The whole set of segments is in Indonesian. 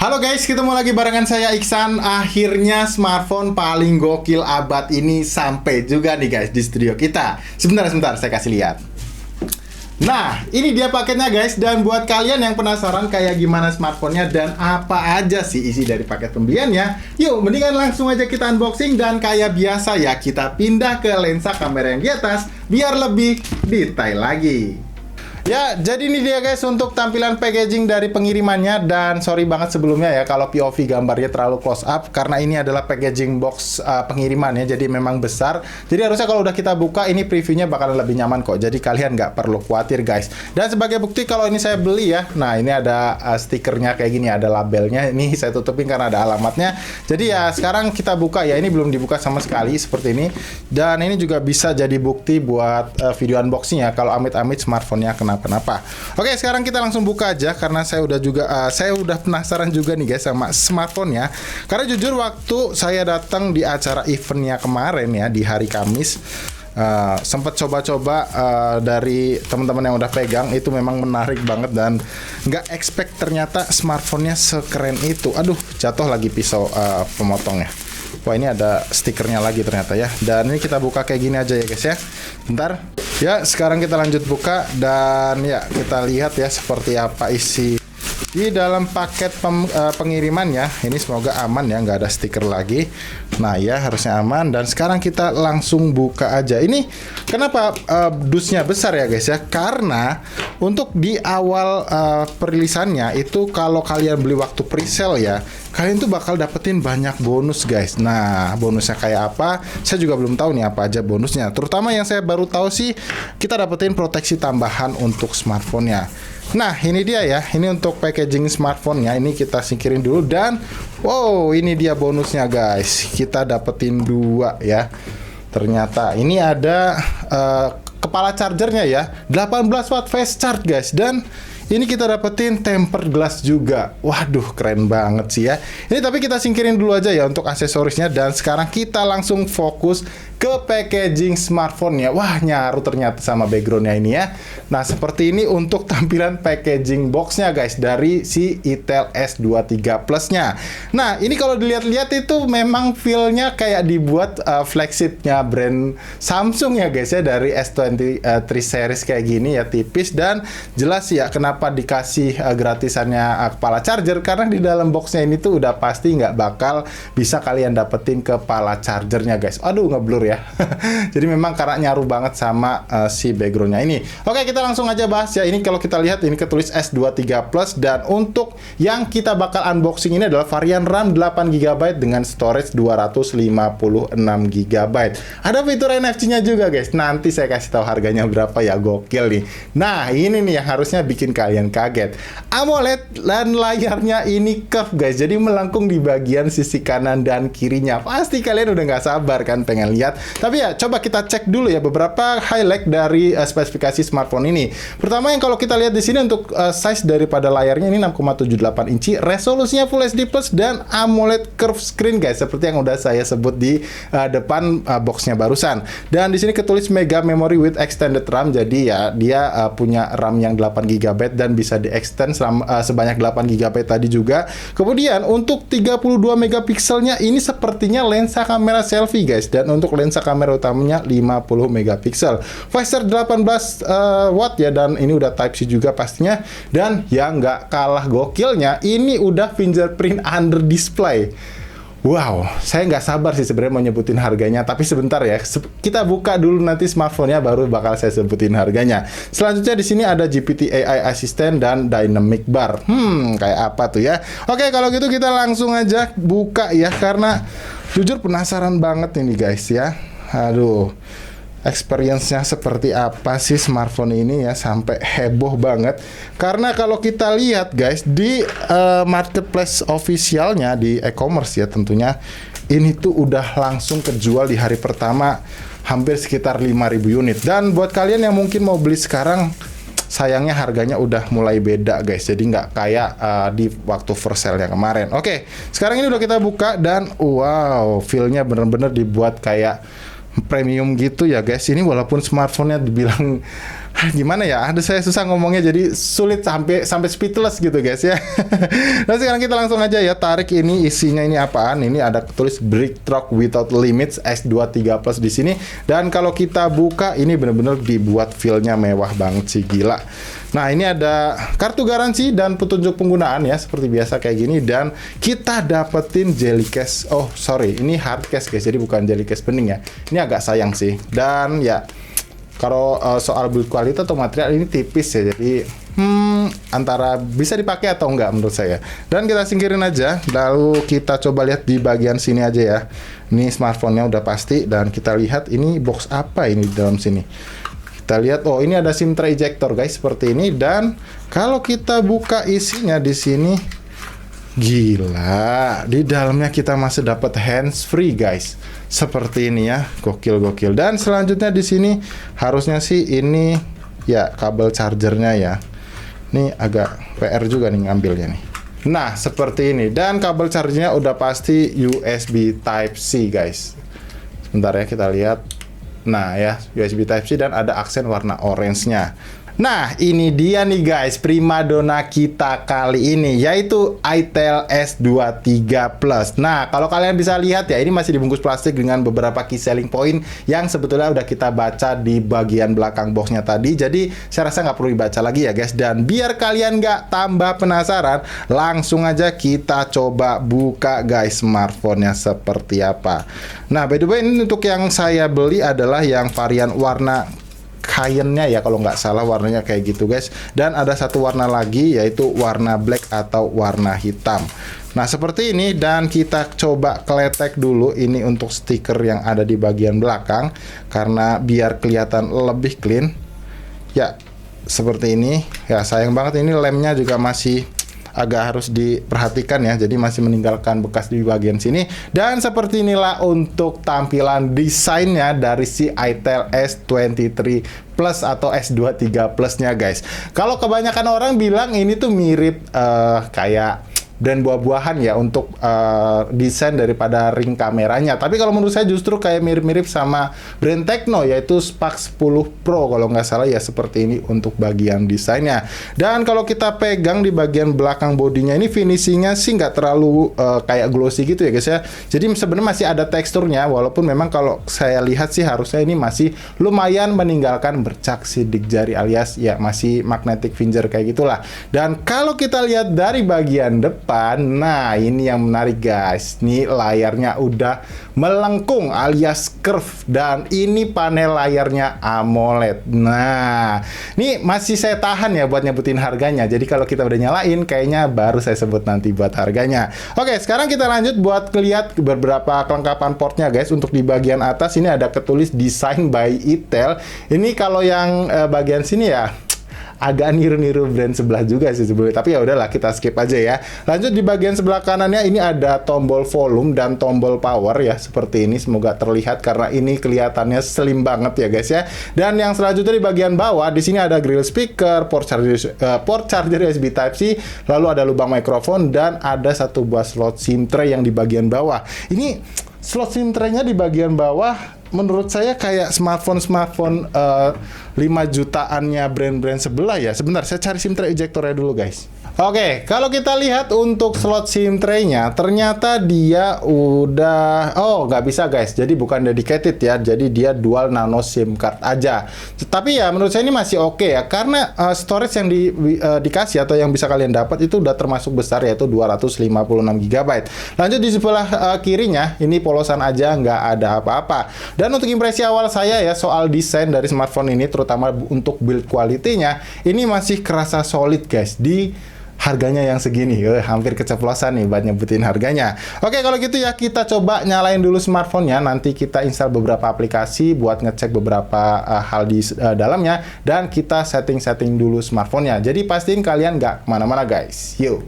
Halo guys, ketemu lagi barengan saya Iksan. Akhirnya smartphone paling gokil abad ini sampai juga nih guys di studio kita. Sebentar, saya kasih lihat. Nah, ini dia paketnya guys. Dan buat kalian yang penasaran kayak gimana smartphone-nya dan apa aja sih isi dari paket pembeliannya, yuk mendingan langsung aja kita unboxing. Dan kayak biasa ya, kita pindah ke lensa kamera yang di atas biar lebih detail lagi. Ya, jadi ini dia guys untuk tampilan packaging dari pengirimannya. Dan sorry banget sebelumnya ya kalau POV gambarnya terlalu close up, karena ini adalah packaging box pengirimannya, jadi memang besar. Jadi harusnya kalau udah kita buka ini previewnya bakalan lebih nyaman kok. Jadi kalian nggak perlu khawatir guys. Dan sebagai bukti kalau ini saya beli ya, nah ini ada stikernya kayak gini, ada labelnya. Ini saya tutupin karena ada alamatnya. Jadi ya sekarang kita buka ya, ini belum dibuka sama sekali seperti ini. Dan ini juga bisa jadi bukti buat video unboxing ya kalau amit-amit smartphone-nya kenapa. Oke, sekarang kita langsung buka aja karena saya udah penasaran juga nih guys sama smartphone-nya. Karena jujur waktu saya datang di acara eventnya kemarin ya di hari Kamis, sempat coba-coba dari teman-teman yang udah pegang, itu memang menarik banget dan nggak expect ternyata smartphone-nya sekeren itu. Aduh, jatuh lagi pisau pemotongnya. Wah, ini ada stikernya lagi ternyata ya. Dan ini kita buka kayak gini aja ya guys ya. Bentar. Ya, sekarang kita lanjut buka dan ya kita lihat ya seperti apa isi di dalam paket pengirimannya. Ini semoga aman ya, nggak ada stiker lagi. Nah ya, harusnya aman. Dan sekarang kita langsung buka aja. Ini kenapa dusnya besar ya guys ya? Karena untuk di awal perilisannya itu kalau kalian beli waktu presale ya, kalian tuh bakal dapetin banyak bonus guys. Nah, bonusnya kayak apa? Saya juga belum tahu nih apa aja bonusnya. Terutama yang saya baru tahu sih, kita dapetin proteksi tambahan untuk smartphone-nya. Nah, ini dia ya. Ini untuk packaging smartphone-nya. Ini kita singkirin dulu dan wow, ini dia bonusnya guys. Kita dapetin 2 ya. Ternyata ini ada kepala chargernya ya. 18 watt fast charge guys. Dan ini kita dapetin tempered glass juga. Waduh, keren banget sih ya. Ini tapi kita singkirin dulu aja ya untuk aksesorisnya. Dan sekarang kita langsung fokus ke packaging smartphone-nya. Wah, nyaru ternyata sama background-nya ini ya. Nah, seperti ini untuk tampilan packaging box-nya guys, dari si Itel S23 Plus-nya. Nah, ini kalau dilihat-lihat itu memang feel-nya kayak dibuat flagship-nya brand Samsung ya guys ya, dari S23 series kayak gini ya, tipis. Dan jelas ya kenapa dikasih gratisannya kepala charger, karena di dalam box-nya ini tuh udah pasti nggak bakal bisa kalian dapetin kepala chargernya guys. Aduh, ngeblur ya. Jadi memang karena nyaru banget sama si backgroundnya ini. Oke, kita langsung aja bahas ya. Ini kalau kita lihat ini ketulis S23 Plus. Dan untuk yang kita bakal unboxing ini adalah varian RAM 8GB dengan storage 256GB. Ada fitur NFC-nya juga guys. Nanti saya kasih tahu harganya berapa ya, gokil nih. Nah, ini nih yang harusnya bikin kalian kaget. AMOLED dan layarnya ini curve guys. Jadi melengkung di bagian sisi kanan dan kirinya. Pasti kalian udah nggak sabar kan pengen lihat. Tapi ya coba kita cek dulu ya beberapa highlight dari spesifikasi smartphone ini. Pertama yang kalau kita lihat di sini untuk size daripada layarnya ini 6,78 inci, resolusinya Full HD Plus dan AMOLED curve screen guys, seperti yang udah saya sebut di depan boxnya barusan. Dan di sini ketulis Mega Memory with Extended RAM. Jadi ya dia punya RAM yang 8GB dan bisa di-extend sebanyak 8GB tadi juga. Kemudian untuk 32 megapikselnya ini sepertinya lensa kamera selfie guys. Dan untuk lensa kamera utamanya 50 megapiksel. Fast charge 18 watt ya, dan ini udah Type-C juga pastinya. Dan yang nggak kalah gokilnya, ini udah fingerprint under display. Wow, saya nggak sabar sih sebenarnya mau nyebutin harganya, tapi sebentar ya. Kita buka dulu nanti smartphone-nya baru bakal saya sebutin harganya. Selanjutnya di sini ada GPT AI Assistant dan Dynamic Bar. Kayak apa tuh ya? Oke, kalau gitu kita langsung aja buka ya, karena jujur penasaran banget ini guys ya. Aduh, experience-nya seperti apa sih smartphone ini ya, sampai heboh banget. Karena kalau kita lihat guys di marketplace officialnya di e-commerce ya tentunya, ini tuh udah langsung kejual di hari pertama hampir sekitar 5.000 unit. Dan buat kalian yang mungkin mau beli sekarang, sayangnya harganya udah mulai beda guys. Jadi nggak kayak di waktu first sale yang kemarin. Oke, sekarang ini udah kita buka dan wow, feel-nya bener-bener dibuat kayak premium gitu ya guys. Ini walaupun smartphone-nya dibilang Gimana ya? Aduh, saya susah ngomongnya, jadi sulit sampai speechless gitu guys ya. Nah sekarang kita langsung aja ya tarik ini, isinya ini apaan? Ini ada tulis Brick Truck Without Limits S23 Plus di sini. Dan kalau kita buka ini bener-bener dibuat feel-nya mewah banget sih, gila. Nah ini ada kartu garansi dan petunjuk penggunaan ya seperti biasa kayak gini, dan kita dapetin jelly case. Oh sorry, ini hard case guys, jadi bukan jelly case bening ya. Ini agak sayang sih. Dan ya kalau soal build quality atau material ini tipis ya, jadi antara bisa dipakai atau enggak menurut saya. Dan kita singkirin aja, lalu kita coba lihat di bagian sini aja ya. Ini smartphone-nya udah pasti, dan kita lihat ini box apa ini di dalam sini. Kita lihat, oh ini ada SIM tray ejector guys seperti ini, dan kalau kita buka isinya di sini, gila, di dalamnya kita masih dapat hands free guys. Seperti ini ya, gokil. Dan selanjutnya di sini harusnya sih ini ya kabel chargernya ya. Ini agak PR juga nih ngambilnya nih. Nah, seperti ini, dan kabel chargernya udah pasti USB Type C guys. Sebentar ya kita lihat. Nah ya, USB Type C dan ada aksen warna orange-nya. Nah, ini dia nih guys, primadona kita kali ini, yaitu itel S23 Plus. Nah, kalau kalian bisa lihat ya, ini masih dibungkus plastik dengan beberapa key selling point yang sebetulnya udah kita baca di bagian belakang boxnya tadi. Jadi, saya rasa nggak perlu dibaca lagi ya guys. Dan biar kalian nggak tambah penasaran, langsung aja kita coba buka guys smartphone-nya seperti apa. Nah, by the way, ini untuk yang saya beli adalah yang varian warna Cayenne-nya ya, kalau nggak salah warnanya kayak gitu guys. Dan ada satu warna lagi yaitu warna black atau warna hitam. Nah seperti ini, dan kita coba kletek dulu ini untuk stiker yang ada di bagian belakang, karena biar kelihatan lebih clean. Ya seperti ini ya, sayang banget ini lemnya juga masih agak harus diperhatikan ya, jadi masih meninggalkan bekas di bagian sini. Dan seperti inilah untuk tampilan desainnya dari si itel S23 Plus atau S23 Plus-nya guys. Kalau kebanyakan orang bilang ini tuh mirip kayak brand buah-buahan ya untuk desain daripada ring kameranya. Tapi kalau menurut saya justru kayak mirip-mirip sama brand Tecno, yaitu Spark 10 Pro kalau nggak salah ya, seperti ini untuk bagian desainnya. Dan kalau kita pegang di bagian belakang bodinya ini, finishingnya sih nggak terlalu kayak glossy gitu ya guys ya. Jadi sebenarnya masih ada teksturnya, walaupun memang kalau saya lihat sih harusnya ini masih lumayan meninggalkan bercak sidik jari, alias ya masih magnetic finger kayak gitulah. Dan kalau kita lihat dari bagian depan, nah ini yang menarik guys, nih layarnya udah melengkung alias curve, dan ini panel layarnya AMOLED. Nah ini masih saya tahan ya buat nyebutin harganya, jadi kalau kita udah nyalain kayaknya baru saya sebut nanti buat harganya. Oke, sekarang kita lanjut buat lihat beberapa kelengkapan portnya guys. Untuk di bagian atas ini ada ketulis Design by itel. Ini kalau yang bagian sini ya agak niru-niru brand sebelah juga sih sebetulnya, tapi ya udahlah kita skip aja ya. Lanjut di bagian sebelah kanannya ini ada tombol volume dan tombol power ya, seperti ini. Semoga terlihat karena ini kelihatannya slim banget ya guys ya. Dan yang selanjutnya di bagian bawah di sini ada grill speaker, port charger USB Type C, lalu ada lubang mikrofon, dan ada satu buah slot SIM tray yang di bagian bawah. Ini slot SIM tray-nya di bagian bawah menurut saya kayak smartphone 5 jutaannya brand-brand sebelah ya. Sebentar, saya cari SIM tray ejectornya dulu guys. Oke, kalau kita lihat untuk slot SIM tray-nya, ternyata dia udah, oh nggak bisa guys, jadi bukan dedicated ya, jadi dia dual nano SIM card aja. Tapi ya menurut saya ini masih oke ya, karena storage yang dikasih atau yang bisa kalian dapat itu udah termasuk besar, yaitu 256 GB. Lanjut di sebelah kirinya, ini polosan aja, nggak ada apa-apa. Dan untuk impresi awal saya ya soal desain dari smartphone ini, terutama untuk build quality-nya, ini masih kerasa solid guys di harganya yang segini. Hampir keceplosan nih buat nyebutin harganya. Oke, kalau gitu ya kita coba nyalain dulu smartphone-nya. Nanti kita install beberapa aplikasi buat ngecek beberapa hal di dalamnya, dan kita setting-setting dulu smartphone-nya. Jadi pastiin kalian nggak kemana-mana guys. Yuk.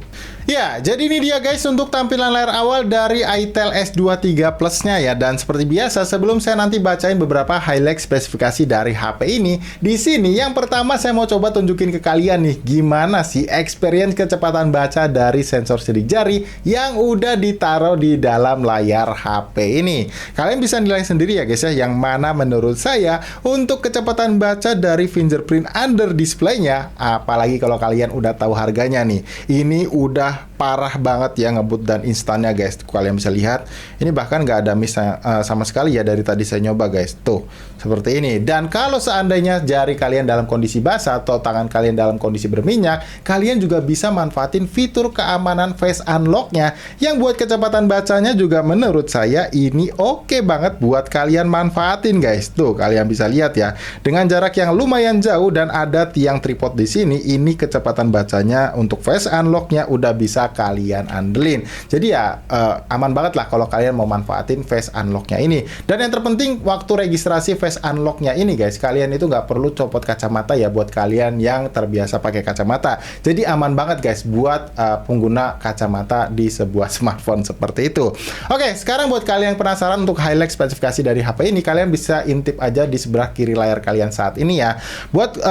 Ya, jadi ini dia guys untuk tampilan layar awal dari itel S23 Plus-nya ya. Dan seperti biasa, sebelum saya nanti bacain beberapa highlight spesifikasi dari HP ini, di sini yang pertama saya mau coba tunjukin ke kalian nih, gimana sih experience kecepatan baca dari sensor sidik jari yang udah ditaruh di dalam layar HP ini. Kalian bisa nilai sendiri ya guys ya, yang mana menurut saya untuk kecepatan baca dari fingerprint under display-nya, apalagi kalau kalian udah tahu harganya nih, ini udah parah banget ya ngebut dan instannya guys. Kalian bisa lihat ini bahkan nggak ada miss sama sekali ya dari tadi saya nyoba guys. Tuh seperti ini. Dan kalau seandainya jari kalian dalam kondisi basah atau tangan kalian dalam kondisi berminyak, kalian juga bisa manfaatin fitur keamanan face unlock-nya yang buat kecepatan bacanya juga menurut saya ini oke banget buat kalian manfaatin guys. Tuh kalian bisa lihat ya, dengan jarak yang lumayan jauh dan ada tiang tripod di sini, ini kecepatan bacanya untuk face unlock-nya udah bisa kalian andelin. Jadi ya aman banget lah kalau kalian mau manfaatin face unlock-nya ini. Dan yang terpenting waktu registrasi face unlock-nya ini guys, kalian itu nggak perlu copot kacamata ya buat kalian yang terbiasa pakai kacamata. Jadi aman banget guys buat pengguna kacamata di sebuah smartphone seperti itu. Oke, sekarang buat kalian yang penasaran untuk highlight spesifikasi dari HP ini, kalian bisa intip aja di sebelah kiri layar kalian saat ini ya. Buat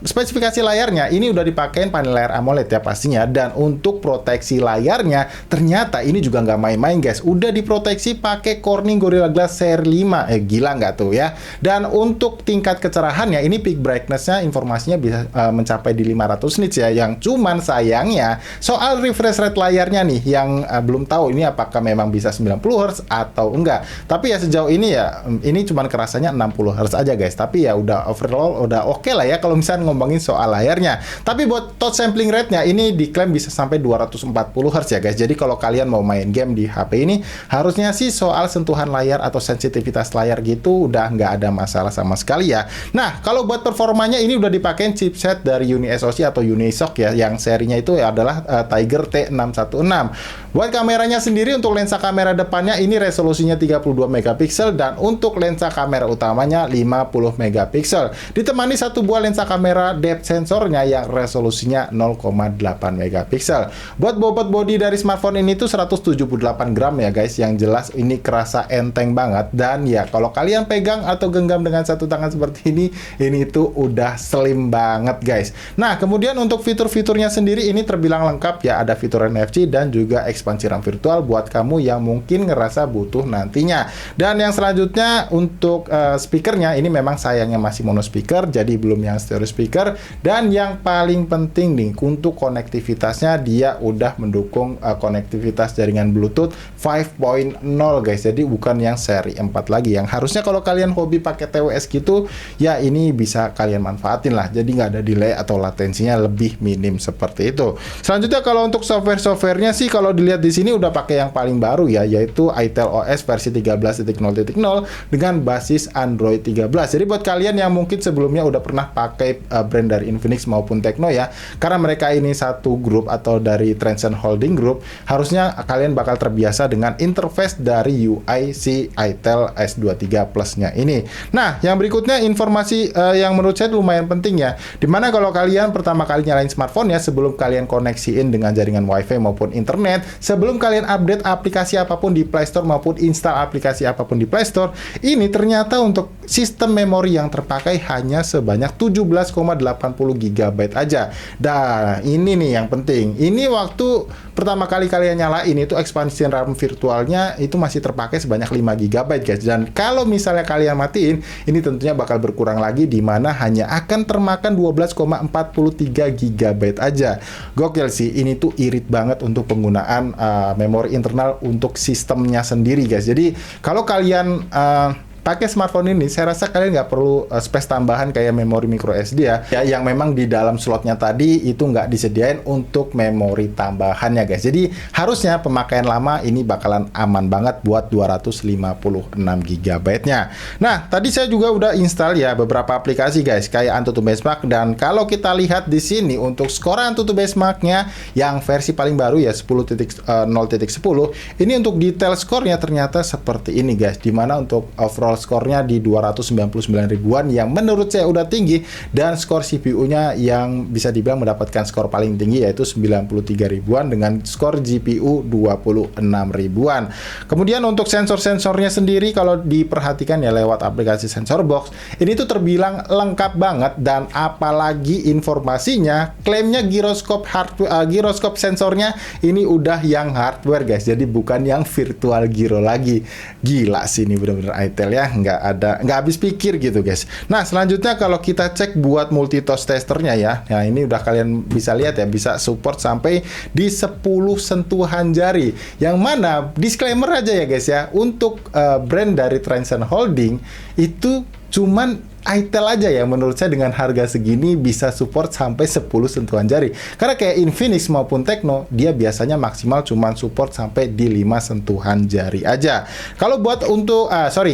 spesifikasi layarnya, ini udah dipakein panel layar AMOLED ya pastinya. Dan untuk proteksi layarnya, ternyata ini juga nggak main-main guys. Udah diproteksi pakai Corning Gorilla Glass seri 5. Gila nggak tuh ya? Dan untuk tingkat kecerahannya, ini peak brightness-nya informasinya bisa mencapai di 500 nits ya. Yang cuman sayangnya soal refresh rate layarnya nih, yang belum tahu ini apakah memang bisa 90 Hz atau enggak. Tapi ya sejauh ini ya, ini cuman kerasanya 60 Hz aja guys. Tapi ya udah overall udah oke lah ya kalau misalnya ngomongin soal layarnya. Tapi buat touch sampling rate-nya ini diklaim bisa sampai 240 Hz ya guys. Jadi kalau kalian mau main game di HP ini, harusnya sih soal sentuhan layar atau sensitivitas layar gitu udah nggak ada masalah sama sekali ya. Nah, kalau buat performanya ini udah dipakein chipset dari UniSoC atau Unisoc ya, yang serinya itu adalah Tiger T616. Buat kameranya sendiri, untuk lensa kamera depannya ini resolusinya 32 megapiksel dan untuk lensa kamera utamanya 50 megapiksel. Ditemani satu buah lensa kamera depth sensornya yang resolusinya 0,8 megapiksel. Buat bobot bodi dari smartphone ini tuh 178 gram ya guys. Yang jelas ini kerasa enteng banget. Dan ya kalau kalian pegang atau genggam dengan satu tangan seperti ini tuh udah slim banget guys. Nah kemudian untuk fitur-fiturnya sendiri ini terbilang lengkap ya. Ada fitur NFC dan juga ekspansi RAM virtual buat kamu yang mungkin ngerasa butuh nantinya. Dan yang selanjutnya untuk speakernya ini memang sayangnya masih mono speaker, jadi belum yang stereo speaker. Dan yang paling penting nih, untuk konektivitasnya dia udah mendukung konektivitas jaringan Bluetooth 5.0 guys. Jadi bukan yang seri 4 lagi, yang harusnya kalau kalian hobi pakai TWS gitu ya ini bisa kalian manfaatin lah. Jadi nggak ada delay atau latensinya lebih minim seperti itu. Selanjutnya kalau untuk software-softwarenya sih kalau dilihat di sini udah pakai yang paling baru ya, yaitu itel OS versi 13.0.0 dengan basis Android 13. Jadi buat kalian yang mungkin sebelumnya udah pernah pakai brand dari Infinix maupun Tecno ya, karena mereka ini satu grup atau dari Transsion Holding Group, harusnya kalian bakal terbiasa dengan interface dari UI si itel S23 Plus-nya ini. Nah, yang berikutnya informasi yang menurut saya lumayan penting ya, dimana kalau kalian pertama kali nyalain smartphone ya, sebelum kalian koneksiin dengan jaringan WiFi maupun internet, sebelum kalian update aplikasi apapun di Play Store maupun install aplikasi apapun di Play Store, ini ternyata untuk sistem memori yang terpakai hanya sebanyak 17,80 GB aja. Dan ini nih yang penting. Ini waktu pertama kali kalian nyalain itu ekspansi RAM virtualnya itu masih terpakai sebanyak 5 GB guys. Dan kalau misalnya kalian matiin, ini tentunya bakal berkurang lagi, di mana hanya akan termakan 12,43 GB aja. Gokil sih, ini tuh irit banget untuk penggunaan memori internal untuk sistemnya sendiri guys. Jadi kalau kalian pakai smartphone ini, saya rasa kalian nggak perlu space tambahan kayak memori micro SD ya, yang memang di dalam slotnya tadi itu nggak disediain untuk memori tambahannya guys. Jadi harusnya pemakaian lama ini bakalan aman banget buat 256 GB-nya. Nah, tadi saya juga udah install ya beberapa aplikasi guys, kayak AnTuTu Benchmark. Dan kalau kita lihat di sini untuk skor AnTuTu Benchmark-nya yang versi paling baru ya 10.0.10, ini untuk detail skornya ternyata seperti ini guys, dimana untuk overall overall skornya di 299 ribuan yang menurut saya udah tinggi, dan skor CPU-nya yang bisa dibilang mendapatkan skor paling tinggi yaitu 93 ribuan dengan skor GPU 26 ribuan. Kemudian untuk sensor-sensornya sendiri kalau diperhatikan ya lewat aplikasi Sensor Box, ini tuh terbilang lengkap banget, dan apalagi informasinya klaimnya giroskop giroskop sensornya ini udah yang hardware guys, jadi bukan yang virtual gyro lagi. Gila sih ini bener-bener iTel ya, nggak habis pikir gitu guys. Nah selanjutnya kalau kita cek buat multitouch testernya ya, nah ini udah kalian bisa lihat ya, bisa support sampai di 10 sentuhan jari, yang mana disclaimer aja ya guys ya, untuk brand dari Transcend Holding itu cuman iTel aja ya menurut saya dengan harga segini bisa support sampai 10 sentuhan jari. Karena kayak Infinix maupun Tecno dia biasanya maksimal cuman support sampai di 5 sentuhan jari aja. Kalau buat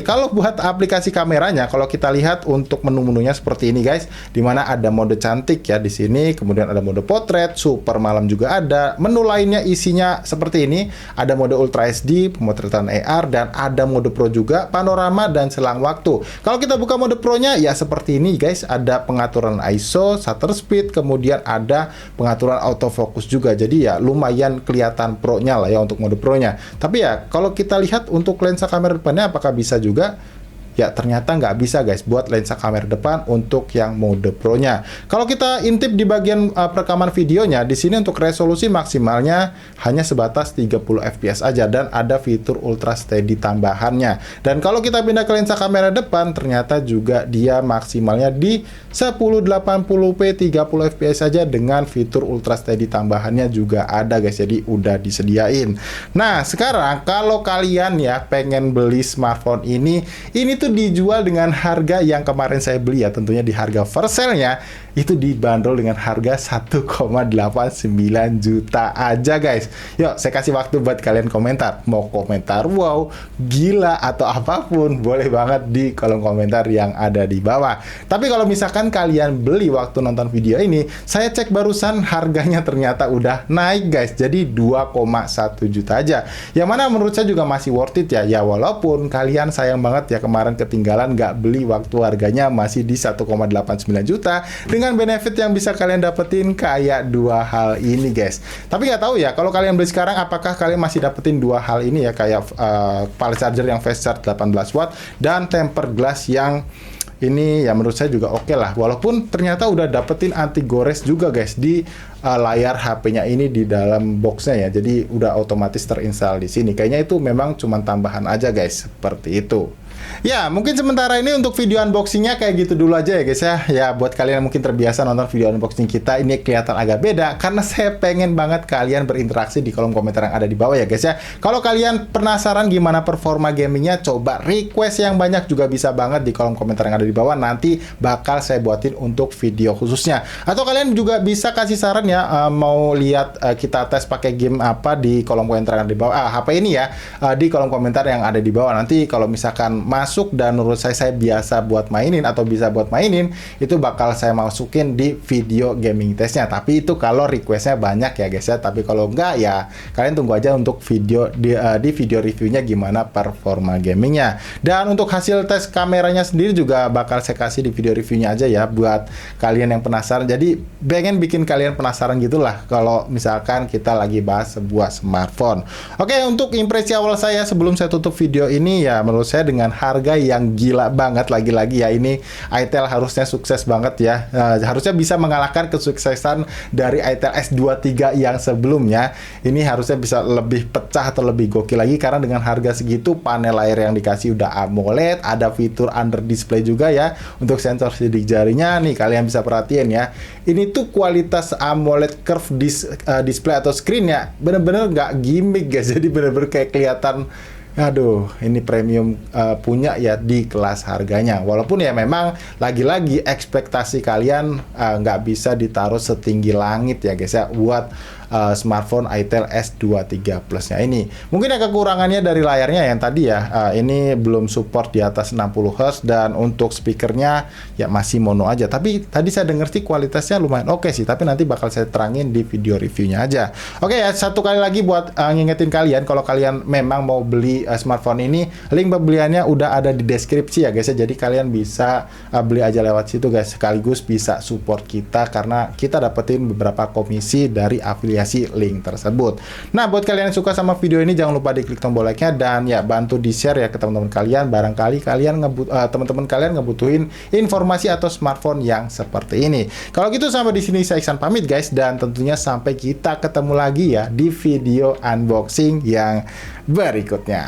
kalau buat aplikasi kameranya, kalau kita lihat untuk menu-menunya seperti ini guys, dimana ada mode cantik ya di sini, kemudian ada mode potret, super malam juga ada. Menu lainnya isinya seperti ini, ada mode Ultra HD, pemotretan AR, dan ada mode Pro juga, panorama dan selang waktu. Kalau kita buka mode Pro-nya ya seperti ini guys, ada pengaturan ISO, shutter speed, kemudian ada pengaturan autofocus juga. Jadi ya lumayan kelihatan pro-nya lah ya untuk mode Pro-nya. Tapi ya kalau kita lihat untuk lensa kamera depannya apakah bisa juga? Ya ternyata nggak bisa guys buat lensa kamera depan untuk yang mode Pro-nya. Kalau kita intip di bagian perekaman videonya, di sini untuk resolusi maksimalnya hanya sebatas 30 fps aja, dan ada fitur ultra steady tambahannya. Dan kalau kita pindah ke lensa kamera depan, ternyata juga dia maksimalnya di 1080p 30 fps aja, dengan fitur ultra steady tambahannya juga ada guys. Jadi udah disediain. Nah sekarang kalau kalian ya pengen beli smartphone ini tuh dijual dengan harga yang kemarin saya beli ya, tentunya di harga first sale-nya itu dibanderol dengan harga 1,89 juta aja guys. Yuk saya kasih waktu buat kalian komentar, mau komentar wow, gila, atau apapun boleh banget di kolom komentar yang ada di bawah. Tapi kalau misalkan kalian beli waktu nonton video ini, saya cek barusan harganya ternyata udah naik guys, jadi 2,1 juta aja, yang mana menurut saya juga masih worth it ya. Ya walaupun kalian sayang banget ya kemarin ketinggalan nggak beli waktu harganya masih di 1,89 juta dengan benefit yang bisa kalian dapetin kayak dua hal ini guys. Tapi nggak tahu ya kalau kalian beli sekarang apakah kalian masih dapetin dua hal ini ya, kayak power charger yang fast charge 18 watt dan tempered glass yang ini ya menurut saya juga oke lah, walaupun ternyata udah dapetin anti gores juga guys di layar HP-nya ini di dalam boxnya ya, jadi udah otomatis terinstall di sini. Kayaknya itu memang cuma tambahan aja guys, seperti itu. Ya, mungkin sementara ini untuk video unboxingnya kayak gitu dulu aja ya guys ya. Ya, buat kalian yang mungkin terbiasa nonton video unboxing kita, ini kelihatan agak beda karena saya pengen banget kalian berinteraksi di kolom komentar yang ada di bawah ya guys ya. Kalau kalian penasaran gimana performa gamingnya, coba request yang banyak juga bisa banget di kolom komentar yang ada di bawah. Nanti bakal saya buatin untuk video khususnya. Atau kalian juga bisa kasih saran ya, mau lihat kita tes pakai game apa di kolom komentar yang ada di bawah. HP ini ya, di kolom komentar yang ada di bawah. Nanti kalau misalkan masuk dan menurut saya biasa buat mainin atau bisa buat mainin, itu bakal saya masukin di video gaming testnya. Tapi itu kalau requestnya banyak ya guys ya. Tapi kalau enggak ya kalian tunggu aja untuk video di video reviewnya gimana performa gamingnya. Dan untuk hasil tes kameranya sendiri juga bakal saya kasih di video reviewnya aja ya, buat kalian yang penasaran. Jadi pengen bikin kalian penasaran gitulah kalau misalkan kita lagi bahas sebuah smartphone. Oke, untuk impresi awal saya sebelum saya tutup video ini ya, menurut saya dengan harga yang gila banget, lagi-lagi ya ini iTel harusnya sukses banget ya, harusnya bisa mengalahkan kesuksesan dari iTel S23 yang sebelumnya. Ini harusnya bisa lebih pecah atau lebih gokil lagi karena dengan harga segitu panel layar yang dikasih udah AMOLED, ada fitur under display juga ya untuk sensor sidik jarinya. Nih kalian bisa perhatiin ya, ini tuh kualitas AMOLED curve display atau screen ya bener-bener nggak gimmick guys, jadi bener-bener kayak kelihatan aduh, ini premium punya ya di kelas harganya. Walaupun ya memang lagi-lagi ekspektasi kalian nggak bisa ditaruh setinggi langit ya guys ya buat smartphone itel S23 Plus-nya ini. Mungkin yang kekurangannya dari layarnya yang tadi ya, ini belum support di atas 60 Hz, dan untuk speakernya ya masih mono aja. Tapi tadi saya dengar sih kualitasnya lumayan oke sih, tapi nanti bakal saya terangin di video reviewnya aja. Oke ya, satu kali lagi buat ngingetin kalian, kalau kalian memang mau beli smartphone ini, link pembeliannya udah ada di deskripsi ya guys ya. Jadi kalian bisa beli aja lewat situ guys, sekaligus bisa support kita karena kita dapetin beberapa komisi dari afiliasi link tersebut. Nah, buat kalian yang suka sama video ini, jangan lupa diklik tombol like-nya dan ya bantu di-share ya ke teman-teman kalian. Barangkali kalian teman-teman kalian ngebutuhin informasi atau smartphone yang seperti ini. Kalau gitu sampai di sini saya Iksan pamit guys, dan tentunya sampai kita ketemu lagi ya di video unboxing yang berikutnya.